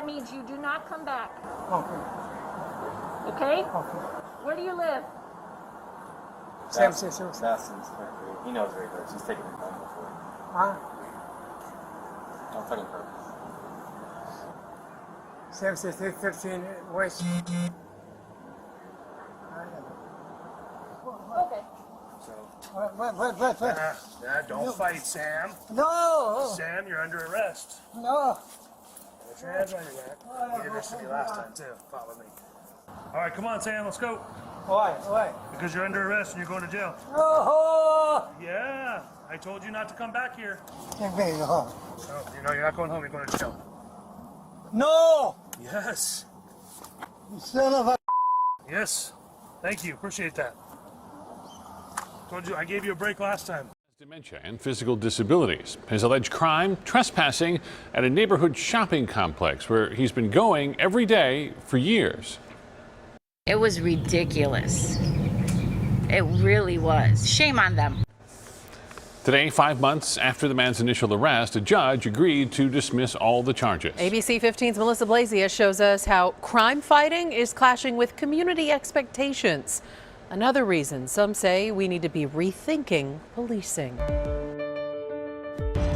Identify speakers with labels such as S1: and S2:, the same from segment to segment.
S1: means you do not come back.
S2: Okay.
S1: Okay?
S2: Okay.
S1: Where do you live?
S2: Sam says so.
S3: He knows where he lives. He's taken it home before.
S2: Huh?
S3: No funny purpose.
S2: Sam says 13 West.
S1: Okay.
S2: What?
S4: Don't fight, Sam.
S2: No!
S4: Sam, you're under arrest.
S2: No!
S4: Put your hands on your back. You did this to me last time, too. Follow me. All right, come on, Sam, let's go.
S2: Why?
S4: Because you're under arrest and you're going to jail.
S2: Oh!
S4: Yeah, I told you not to come back here.
S2: Take me home.
S4: No, you're not going home. You're going to jail.
S2: No!
S4: Yes.
S2: You son of a...
S4: Yes. Thank you. Appreciate that. Told you, I gave you a break last time.
S5: Dementia and physical disabilities. His alleged crime, trespassing at a neighborhood shopping complex where he's been going every day for years.
S6: It was ridiculous. It really was. Shame on them.
S5: Today, 5 months after the man's initial arrest, a judge agreed to dismiss all the charges.
S7: ABC 15's Melissa Blazia shows us how crime fighting is clashing with community expectations. Another reason some say we need to be rethinking policing.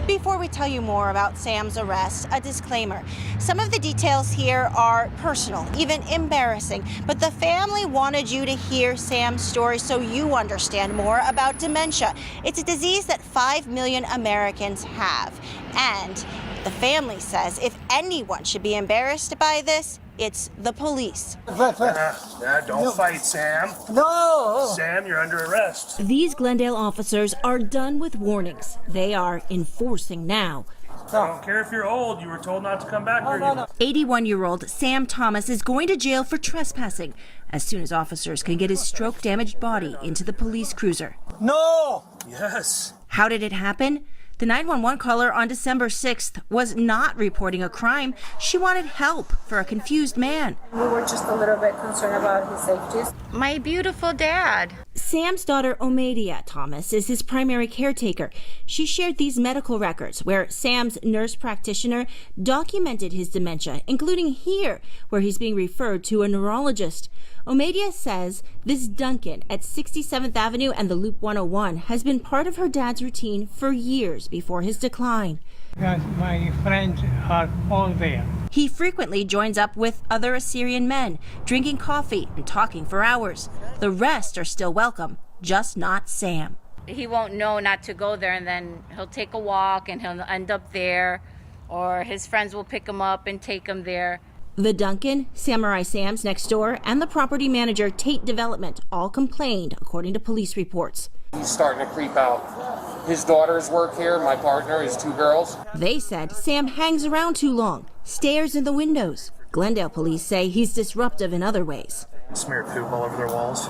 S8: Before we tell you more about Sam's arrest, a disclaimer. Some of the details here are personal, even embarrassing, but the family wanted you to hear Sam's story so you understand more about dementia. It's a disease that 5 million Americans have. And the family says if anyone should be embarrassed by this, it's the police.
S4: Don't fight, Sam.
S2: No!
S4: Sam, you're under arrest.
S9: These Glendale officers are done with warnings. They are enforcing now.
S4: I don't care if you're old. You were told not to come back here.
S9: 81-year-old Sam Thomas is going to jail for trespassing as soon as officers can get his stroke-damaged body into the police cruiser.
S2: No!
S4: Yes.
S9: How did it happen? The 911 caller on December 6th was not reporting a crime. She wanted help for a confused man.
S1: We were just a little bit concerned about his safety.
S6: My beautiful dad.
S9: Sam's daughter, Omedia Thomas, is his primary caretaker. She shared these medical records where Sam's nurse practitioner documented his dementia, including here, where he's being referred to a neurologist. Omedia says this Dunkin' at 67th Avenue and the Loop 101 has been part of her dad's routine for years before his decline.
S2: Because my friends are all there.
S9: He frequently joins up with other Assyrian men, drinking coffee and talking for hours. The rest are still welcome, just not Sam.
S6: He won't know not to go there, and then he'll take a walk and he'll end up there, or his friends will pick him up and take him there.
S9: The Dunkin', Samurai Sam's next door, and the property manager, Tate Development, all complained, according to police reports.
S3: He's starting to creep out. His daughters work here, my partner, his 2 girls.
S9: They said Sam hangs around too long, stares in the windows. Glendale police say he's disruptive in other ways.
S4: Smeared poop all over their walls.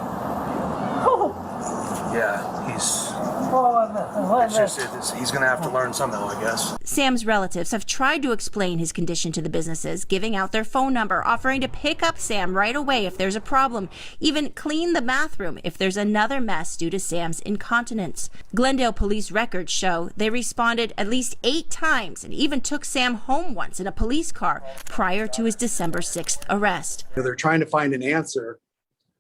S4: Yeah, he's going to have to learn somehow, I guess.
S9: Sam's relatives have tried to explain his condition to the businesses, giving out their phone number, offering to pick up Sam right away if there's a problem, even clean the bathroom if there's another mess due to Sam's incontinence. Glendale police records show they responded at least 8 times and even took Sam home once in a police car prior to his December 6th arrest.
S10: They're trying to find an answer,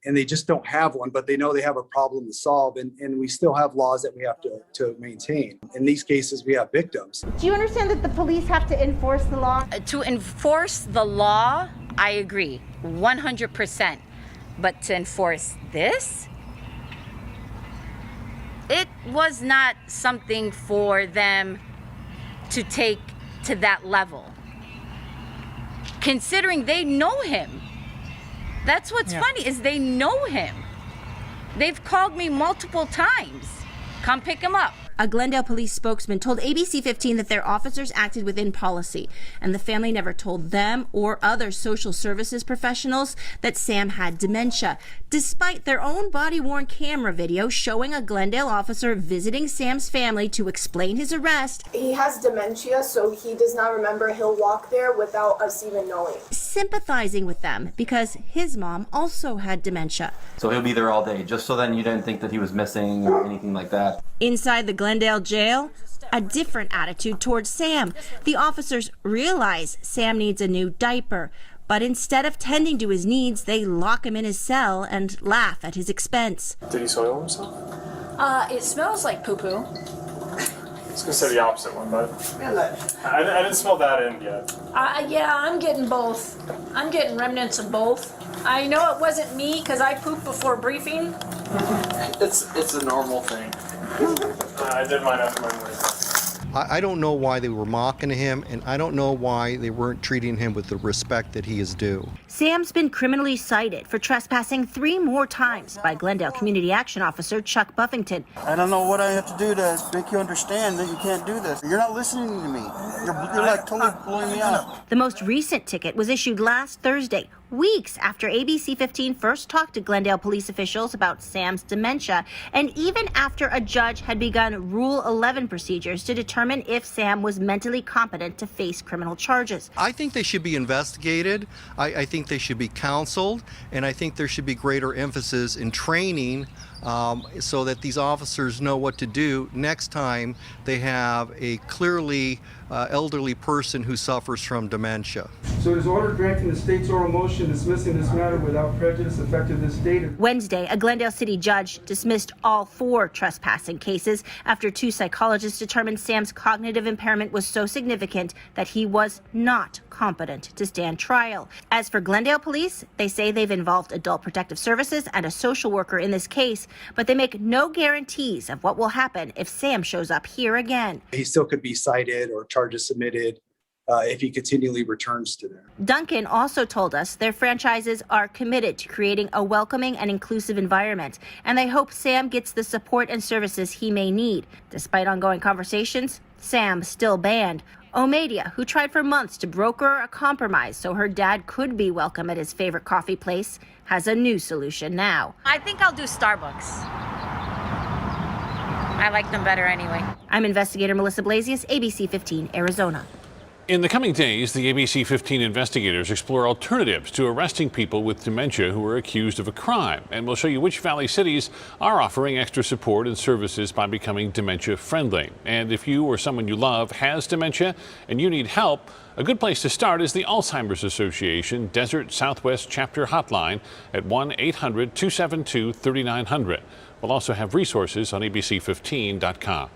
S10: and they just don't have one, but they know they have a problem to solve, and we still have laws that we have to maintain. In these cases, we have victims.
S8: Do you understand that the police have to enforce the law?
S6: To enforce the law, I agree, 100%. But to enforce this? It was not something for them to take to that level. Considering they know him. That's what's funny, is they know him. They've called me multiple times. Come pick him up.
S9: A Glendale police spokesman told ABC 15 that their officers acted within policy, and the family never told them or other social services professionals that Sam had dementia, despite their own body-worn camera video showing a Glendale officer visiting Sam's family to explain his arrest.
S1: He has dementia, so he does not remember he'll walk there without us even knowing.
S9: sympathizing with them because his mom also had dementia.
S11: So he'll be there all day, just so then you didn't think that he was missing or anything like that.
S9: Inside the Glendale jail, a different attitude towards Sam. The officers realize Sam needs a new diaper, but instead of tending to his needs, they lock him in his cell and laugh at his expense.
S3: Did he soil himself?
S1: It smells like poo-poo.
S3: I was gonna say the opposite one, but I didn't smell that end yet.
S1: Yeah, I'm getting both. I'm getting remnants of both. I know it wasn't me because I pooped before briefing.
S11: It's a normal thing.
S3: I did mine after my morning.
S12: I don't know why they were mocking him, and I don't know why they weren't treating him with the respect that he is due.
S9: Sam's been criminally cited for trespassing 3 more times by Glendale Community Action Officer Chuck Buffington.
S13: I don't know what I have to do to make you understand that you can't do this. You're not listening to me. You're like totally blowing me out.
S9: The most recent ticket was issued last Thursday, weeks after ABC 15 first talked to Glendale police officials about Sam's dementia, and even after a judge had begun Rule 11 procedures to determine if Sam was mentally competent to face criminal charges.
S12: I think they should be investigated. I think they should be counseled, and I think there should be greater emphasis in training so that these officers know what to do next time they have a clearly elderly person who suffers from dementia.
S14: So it is ordered granting the state's oral motion dismissing this matter without prejudice effective this date.
S9: Wednesday, a Glendale City judge dismissed all 4 trespassing cases after 2 psychologists determined Sam's cognitive impairment was so significant that he was not competent to stand trial. As for Glendale police, they say they've involved Adult Protective Services and a social worker in this case, but they make no guarantees of what will happen if Sam shows up here again.
S10: He still could be cited or charges submitted if he continually returns to them.
S9: Duncan also told us their franchises are committed to creating a welcoming and inclusive environment, and they hope Sam gets the support and services he may need. Despite ongoing conversations, Sam's still banned. Omadia, who tried for months to broker a compromise so her dad could be welcome at his favorite coffee place, has a new solution now.
S6: I think I'll do Starbucks. I like them better anyway.
S9: I'm investigator Melissa Blasius, ABC 15, Arizona.
S5: In the coming days, the ABC 15 investigators explore alternatives to arresting people with dementia who are accused of a crime. And we'll show you which Valley cities are offering extra support and services by becoming dementia friendly. And if you or someone you love has dementia and you need help, a good place to start is the Alzheimer's Association Desert Southwest Chapter Hotline at 1-800-272-3900. We'll also have resources on abc15.com.